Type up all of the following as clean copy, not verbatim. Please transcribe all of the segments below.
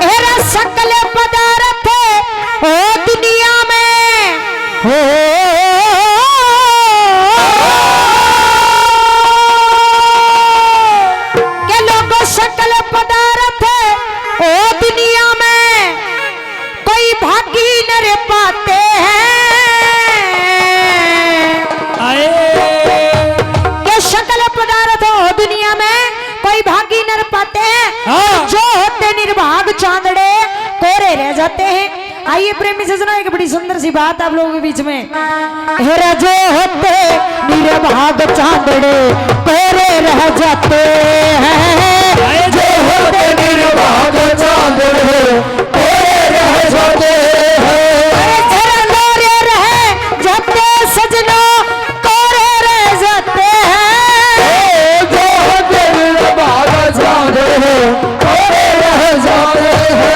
हेरा सकल पदार्थ ओ दुनिया में हो के लोगों सकल पदार्थ ओ दुनिया में कोई भागी न पाते हैं के सकल पदार्थ हो दुनिया में कोई भागी न पाते हैं। जो होते निर्भाग चांदड़े कोरे रह जाते हैं। आइए प्रेमी से सुना एक बड़ी सुंदर सी बात आप लोगों के बीच में। हेरा जो होते निर्भाग चांदड़े कोरे रह जाते हैं। जो होते निर्भाग चांदड़े कोरे रह जाते हैं। अरे जरा लोरे रह जाते सजना कोरे रह जाते हैं। जो होते निर्भाग चांदड़े कोरे रह जाते हैं।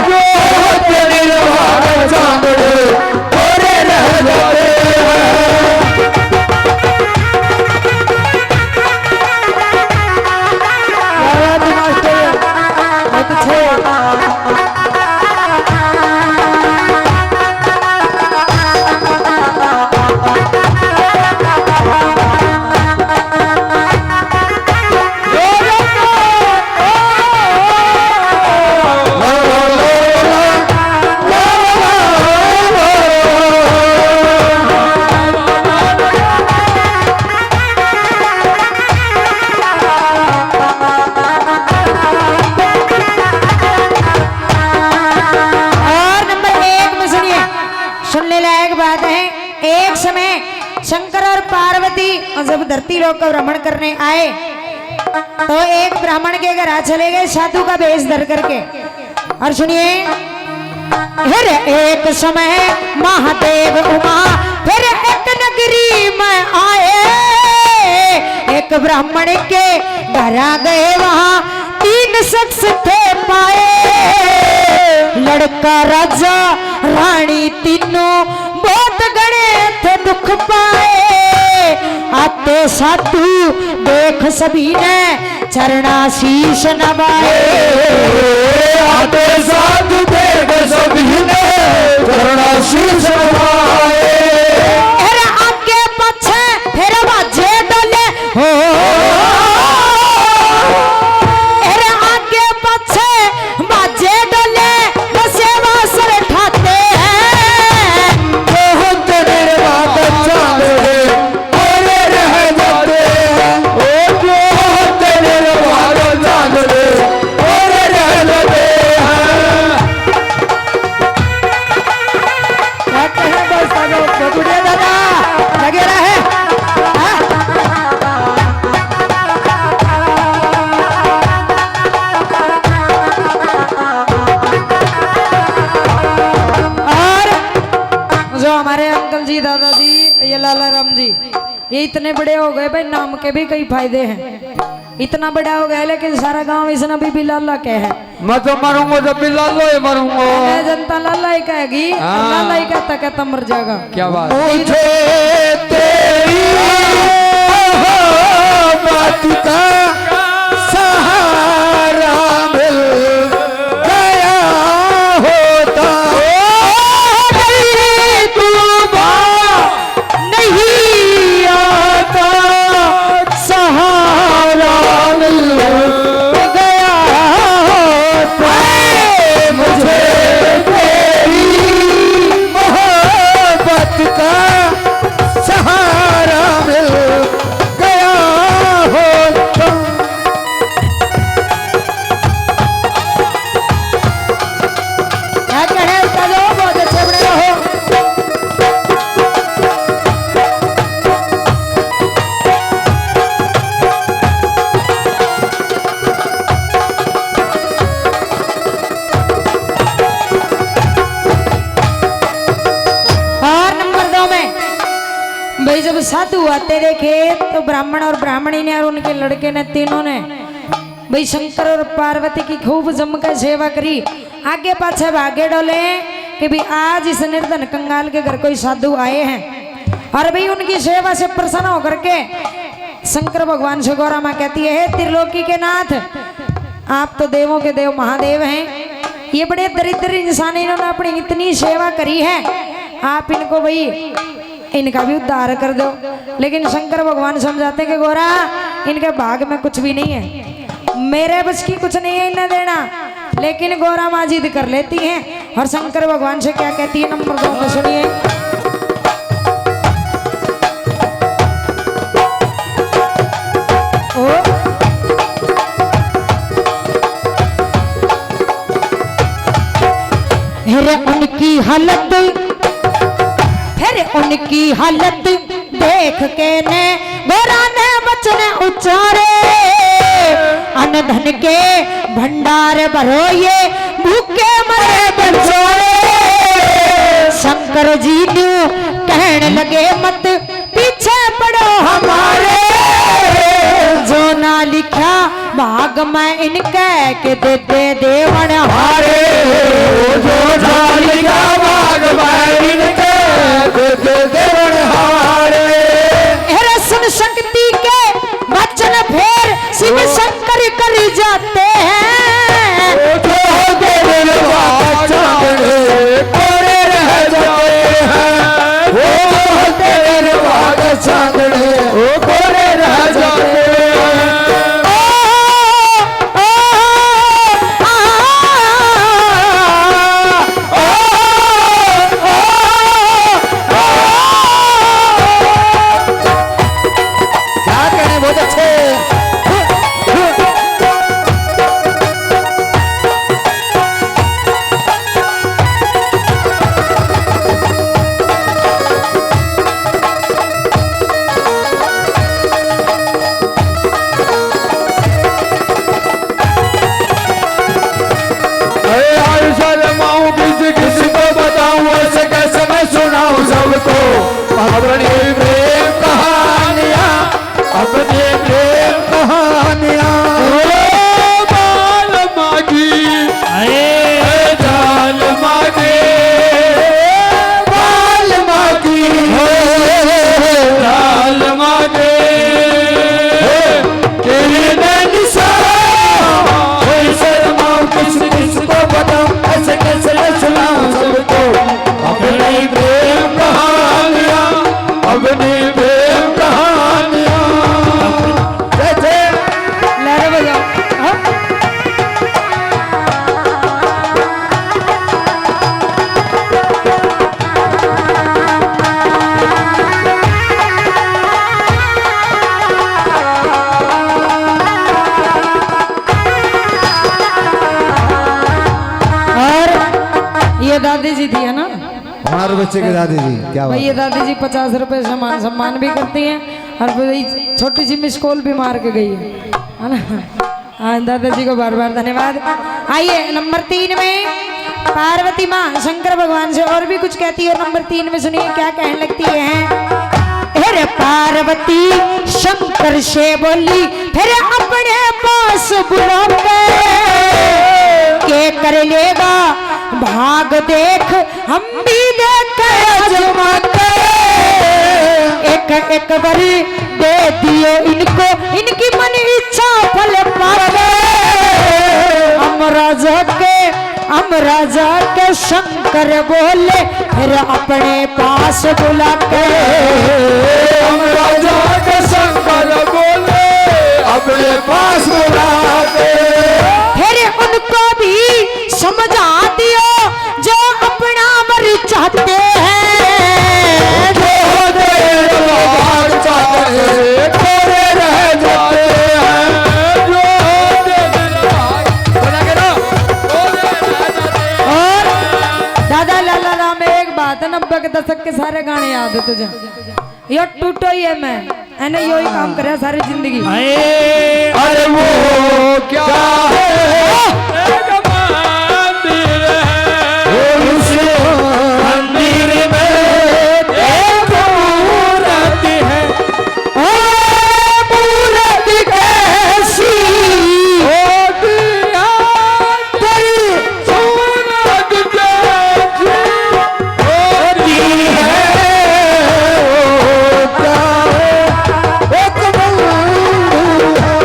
जो होते निर्भाग चांदड़े कोरे रह जाते शंकर और पार्वती जब धरती लोक का भ्रमण करने आए तो एक ब्राह्मण के घर आ चले गए साधु का वेश धर करके। और सुनिए, फिर एक समय महादेव उमा फिर एक नगरी में आए। एक ब्राह्मण के घर आ गए, वहां 3 शख्स थे पाए। लड़का राजा रानी तीनों बहुत गणे थे दुख पाए। आते साधु देख सभी ने चरणाशीष नवाए। आते साधु देख सभी ने चरणाशीष नवाए। फिर आगे पीछे फिर बाजे डोले हो। फिर आगे पीछे बाजे डोले सेवा सर ठाते हैं। बहुत निर्वाद चांदड़े कोरे रह जाते हैं। ओ बहुत निर्वाद चांदड़े कोरे रह जाते हैं। क्या कहें बस दादा लगे रहे। हमारे अंकल जी दादाजी ये लाला राम जी ये इतने बड़े हो गए भाई, नाम के भी कई फायदे हैं। इतना बड़ा हो गया लेकिन सारा गांव इसने भी लाला कह है। मैं तो मरूंगा जब भी लाला ही मरूंगा। जनता लाला ही कहेगी, लाला ही कहता कहता मर जाएगा। क्या बात। मुझे तेरी बात का सहारा मिल गया होता। नहीं आता सहारा मिल गया होता। मुझे तेरी मोहब्बत का सहारा मिल गया होता। क्या कहे चलो बहुत अच्छे बड़े रहो। भाई जब साधु आते देखे तो ब्राह्मण और ब्राह्मणी ने और उनके लड़के ने तीनों ने भाई शंकर और पार्वती की खूब जमकर सेवा करी। आगे पाछे भागे डोले कि भाई आज इस निर्धन कंगाल के घर कोई साधु आए हैं। और भाई उनकी सेवा से प्रसन्न होकर के शंकर भगवान से गौरा माँ कहती है, हे त्रिलोकी के नाथ, आप तो देवों के देव महादेव हैं, ये बड़े दरिद्र इंसान, इन्होंने अपनी इतनी सेवा करी है, आप इनको भाई इनका भी उद्धार कर दो। लेकिन शंकर भगवान समझाते हैं कि गोरा इनके भाग में कुछ भी नहीं है, मेरे बस की कुछ नहीं है इन्हें देना। लेकिन गोरा माँ जिद कर लेती हैं और शंकर भगवान से क्या कहती है, नंबर 2 में सुनिए। उनकी हालत फिर उनकी हालत देख के ने गोरा ने वचन उच्चारे, अन्न धन के भंडार भरो ये भूखे मरे बंजारे। शंकर जी ने कहने लगे मत पीछे पड़ो हमारे, जो ना लिखा भाग में इनके के देते देवन हारे, जो ना लिखा भाग में इनके देते देवन हारे। हेरे सुन शक्ति के वचन फिर शिव शंकर कर जाते हैं, जो देवन चांदड़े कोरे रह जाते हैं, वो देवन भाग चांदड़े कोरे रह जाते हैं। अपनी प्रेम कहानियां, अपनी प्रेम कहानियां, बाल मागी जाल मागे, बाल मागी जाल मागे, तेरी निशा कोई शर्माऊं किस किस को बताऊं, ऐसे कैसे सुनाऊं सबको अपनी प्रेम कहानियां, अपनी प्रेम कहानियां। जैसे लहर बजाओ। और ये दादी जी थी है ना, हमारे बच्चे की दादी जी, क्या बात भाई ये दादी जी 50 रुपए सम्मान भी करती हैं और छोटी सी मिस कॉल भी मार के गई है ना। हाँ दादाजी को बार बार धन्यवाद। आइए नंबर 3 में पार्वती माँ शंकर भगवान से और भी कुछ कहती है। नंबर 3 में सुनिए क्या कहने लगती है। अरे पार्वती शंकर से बोली फिर अपने पास बुला के कर लेगा भाग देख हम भी देख आजमा के, एक बारी दे दियो इनको इनकी मन इच्छा फल पावे। हम राजा के शंकर बोले फिर अपने पास बुला के, हम राजा के शंकर बोले अपने पास बुला के, फिर उनको भी समझा दियो जो अपना मर चाहते हैं, जो देर भाग चाहते हैं कोरे रह जाते हैं, जो देर भाग बोला के ना कोरे रह जाते हैं। और दादा लाला राम एक बात है, 90 के दशक के सारे गाने याद है तुझे, यो टूटो ही है मैं एने यो ही काम करे सारी जिंदगी। अरे वो क्या है मंदिर है, उस मंदिर में एक मूर्ति है, मूर्त कैसी होती सूरज जैसी होती है, वो क्या है एक मंदिर है।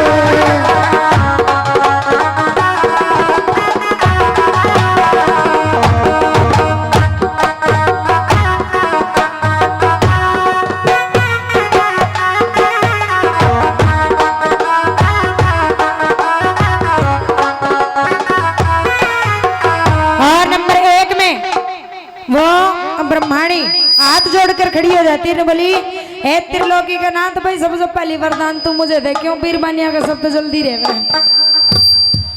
हाथ जोड़कर खड़ी हो जाती है ने बोली हे त्रिलोकी का नाथ भाई सबसे पहली वरदान तू मुझे दे, क्यों बीरबानिया का सब तो जल्दी रहे।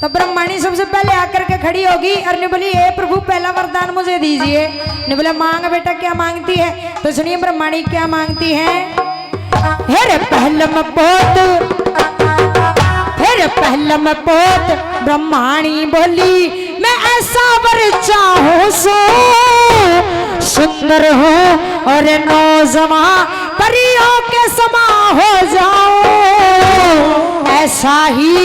तो ब्रह्मणी सबसे पहले आकर के खड़ी होगी और ने बोली हे प्रभु पहला वरदान मुझे दीजिए। ने बोला मांग बेटा क्या मांगती है। तो सुनिए ब्रह्मणी क्या मांगती है। हेरे पहलम पोत, हेरे पहलम पोत ब्रह्मणी बोली मैं ऐसा वर चाहूं सो सुंदर हो और नौजवान परियों के समा हो जाऊं। ऐसा ही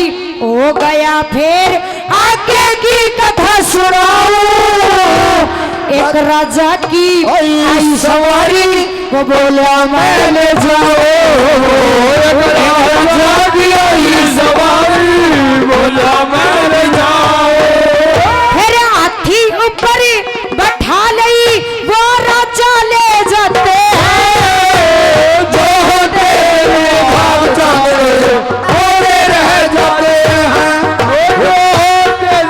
हो गया फिर आगे की कथा सुनाओ। एक राजा की आई सवारी वो बोला मैं ले जाओ। एक राजा की आई सवारी बोला मैं ले जाओ। फिर हाथी ऊपर बैठा लई वो राजा ले जाते हैं। जो तेरे भाग चाहे थोड़े रह जाते हैं। जो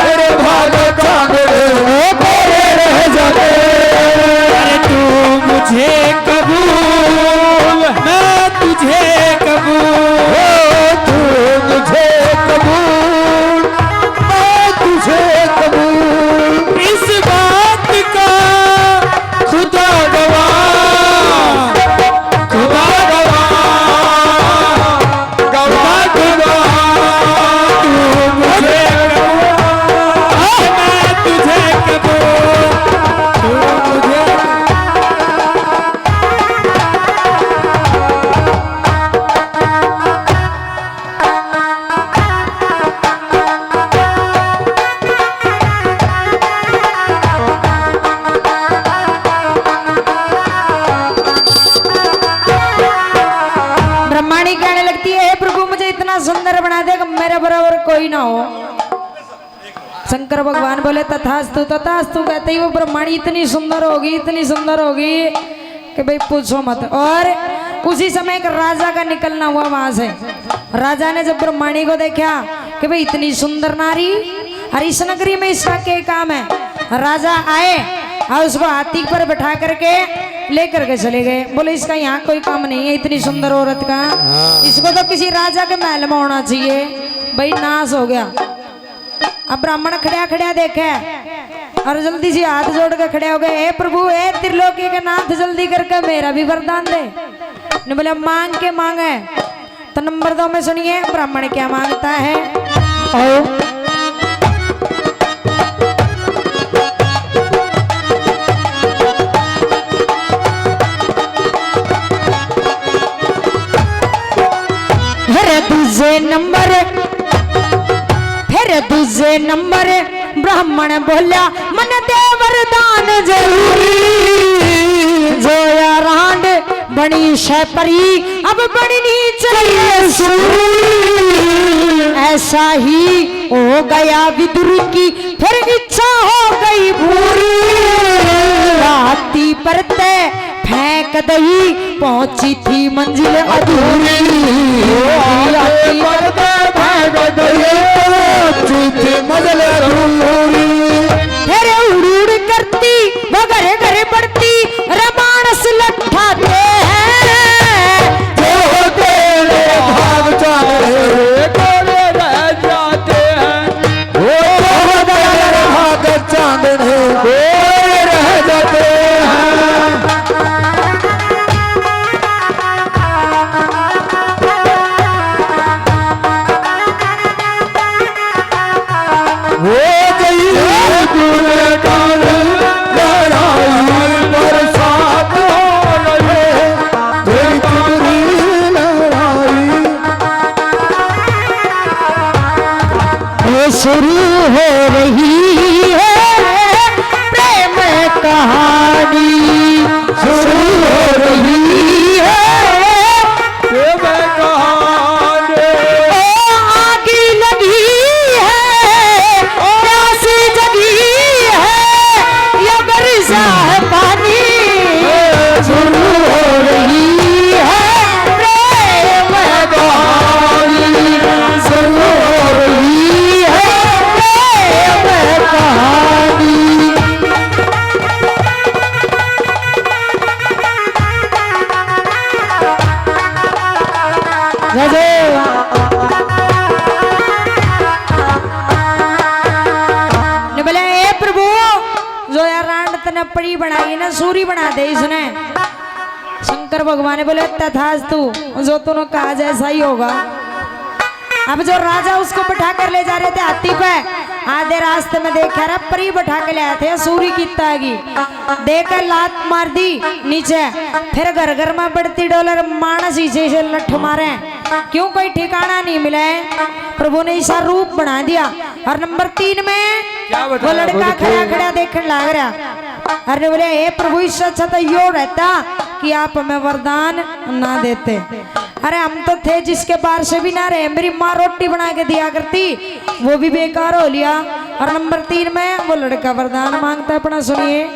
तेरे भाग चाहे थोड़े रह जाते हैं। तू मुझे कबूल मैं तुझे कबूल। तू मुझे कबूल मैं तुझे कबूल। इस बात का खुदा गवाह, खुदा गवाह, गवाह गवाह। तू मुझे कबूल मैं तुझे कबूल। तू मुझे ब्रह्मणी कहने लगती है हे प्रभु मुझे इतना सुंदर बना दे कि मेरे बराबर कोई ना हो। शंकर भगवान बोले तथास्तु तथास्तु। कहते ही वो ब्रह्मणी इतनी सुंदर होगी कि भाई पूछो मत। और उसी समय एक राजा का निकलना हुआ वहां से। राजा ने जब ब्रह्मणी को देखा कि भाई इतनी सुंदर नारी और इस नगरी में इसका क्या काम है। राजा आए और उसको हाथी पर बैठा करके लेकर के चले गए। बोले इसका यहाँ कोई काम नहीं है इतनी सुंदर औरत का। इसको तो किसी राजा के महल में होना चाहिए। भाई नाश हो गया। अब ब्राह्मण खड़िया खड़िया देखे और जल्दी से हाथ जोड़ के खड़े हो गए हे प्रभु हे त्रिलोकी के नाथ जल्दी करके मेरा भी वरदान दे। ने बोले मांग के मांगे। तो नंबर 2 में सुनिए ब्राह्मण क्या मांगता है। और दूसरे नंबर ब्राह्मण बोला मन दे वरदान जरूरी। जोया रांड बनी शपरी अब बननी चाहिए सूरी। ऐसा ही हो गया विदुर की फिर इच्छा हो गई पूरी। राती पर तय फेंक दही पहुंची थी मंजिल अधूरी। राती पर तय फेंक दही पहुंची थी मंजिल अधूरी। फिर उड़ करती वो घरे घरे पड़ती रमानस लठाते हैं। जो तेरे भाग चाहे थोड़े रह जाते हैं। वो तेरे भाग चांदने थोड़े रह जाते हैं। वो गई तूने काल लड़ाई बरसात हो गई तेरी पूरी लड़ाई। ये शुरू हो रही है प्रेम कहानी। शुरू हो रही है प्रेम कहानी। आग लगी है प्यास जगी है। तूने परी बनाई ना सूरी बना दे इसने। शंकर भगवान ने बोले तथास्तु, जो तूने कहा जैसा ही होगा। अब जो राजा उसको बैठा कर ले जा रहे थे हाथी पे, आधे रास्ते में देखा रहा परी बैठा के ले आए थे सूरी की तागी, देखकर लात मार दी नीचे। फिर घर घर में बढ़ती डॉलर मानस इसे से लठ मारे, क्यों कोई ठिकाना नहीं मिला है। प्रभु ने ऐसा रूप बना दिया। और नंबर 3 में क्या वो बताया? लड़का खड़ा खड़ा देखने लग रहा। अरे बोले हे प्रभु, इससे अच्छा तो यो रहता कि आप हमें वरदान ना देते। अरे हम तो थे जिसके बाहर से भी ना रहे, मेरी माँ रोटी बना के दिया करती, वो भी बेकार हो लिया। और नंबर 3 में वो लड़का वरदान मांगता है, अपना सुनिए।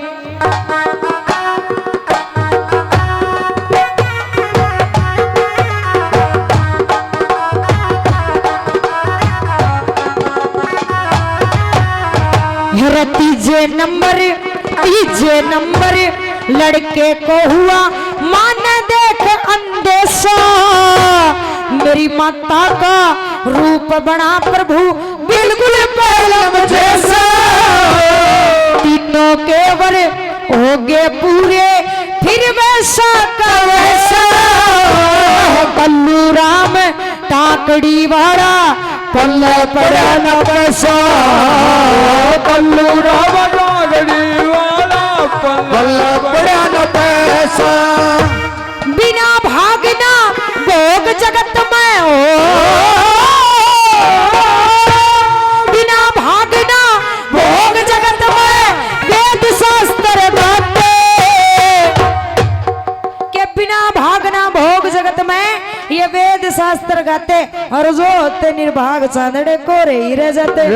तीजे नंबर लड़के को हुआ मान देख अंदेशा, मेरी माता का रूप बना प्रभु बिल्कुल पहलम जैसा। तीनों केवल हो गए पूरे, फिर वैसा का वैसा। कल्लू राम टाकड़ी वाला पल्ला पड़ा न पैसा। कल्लू राम टाकड़ी वाला पल्ला पड़ा न पैसा। बिना भागना भोग जगत में हो, बिना भागना भोग जगत में वेद शास्त्र गाते। के बिना भागना भोग जगत में ये वेद शास्त्र गाते, और जो होते निर्भाग चांदड़े को रे ही रह जाते।